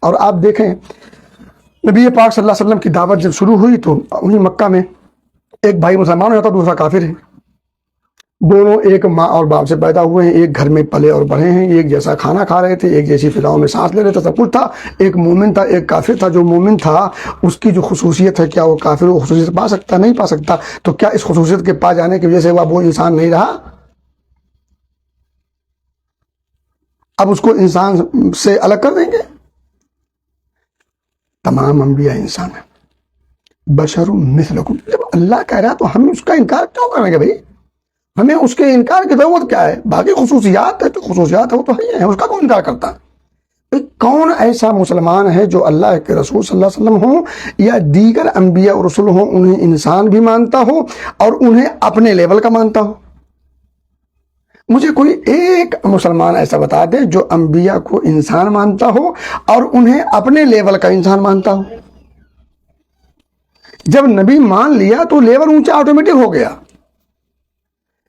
اور آپ دیکھیں نبی پاک صلی اللہ علیہ وسلم کی دعوت جب شروع ہوئی تو انہیں مکہ میں ایک بھائی مسلمان ہو جاتا دوسرا کافر ہے، دونوں ایک ماں اور باپ سے پیدا ہوئے ہیں، ایک گھر میں پلے اور بڑھے ہیں، ایک جیسا کھانا کھا رہے تھے، ایک جیسی فضاؤں میں سانس لے رہے تھے، سب کچھ تھا۔ ایک مومن تھا ایک کافر تھا۔ جو مومن تھا اس کی جو خصوصیت ہے، کیا وہ کافر وہ خصوصیت پا سکتا؟ نہیں پا سکتا۔ تو کیا اس خصوصیت کے پا جانے کی وجہ سے وہ انسان نہیں رہا؟ اب اس کو انسان سے الگ کر دیں گے؟ تمام انبیاء انسان ہیں، بشر مثلکم۔ جب اللہ کہہ رہا ہے تو ہم اس کا انکار کیوں کریں گے بھائی؟ ہمیں اس کے انکار کی ضرورت کیا ہے؟ باقی خصوصیات ہے تو خصوصیات ہے، وہ تو ہے، اس کا کون انکار کرتا؟ کون ایسا مسلمان ہے جو اللہ کے رسول صلی اللہ علیہ وسلم ہوں یا دیگر انبیاء اور رسول ہوں انہیں انسان بھی مانتا ہو اور انہیں اپنے لیول کا مانتا ہو؟ مجھے کوئی ایک مسلمان ایسا بتا دے جو انبیاء کو انسان مانتا ہو اور انہیں اپنے لیول کا انسان مانتا ہو۔ جب نبی مان لیا تو لیول اونچا آٹومیٹک ہو گیا۔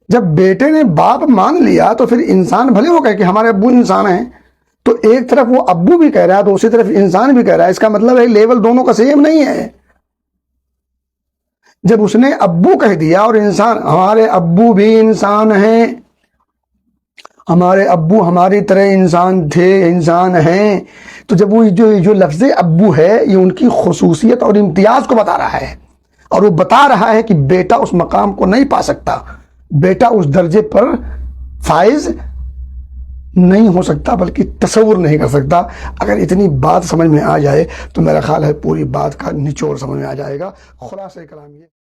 جب بیٹے نے باپ مان لیا تو پھر انسان بھلے ہو گئے کہ ہمارے ابو انسان ہیں، تو ایک طرف وہ ابو بھی کہہ رہا ہے تو اسی طرف انسان بھی کہہ رہا ہے، اس کا مطلب ہے لیول دونوں کا سیم نہیں ہے۔ جب اس نے ابو کہہ دیا اور انسان، ہمارے ابو بھی انسان ہیں، ہمارے ابو ہماری طرح انسان تھے، انسان ہیں، تو جب وہ جو لفظ ابو ہے یہ ان کی خصوصیت اور امتیاز کو بتا رہا ہے، اور وہ بتا رہا ہے کہ بیٹا اس مقام کو نہیں پا سکتا، بیٹا اس درجے پر فائز نہیں ہو سکتا، بلکہ تصور نہیں کر سکتا۔ اگر اتنی بات سمجھ میں آ جائے تو میرا خیال ہے پوری بات کا نچوڑ سمجھ میں آ جائے گا۔ خلاصہ کلام یہ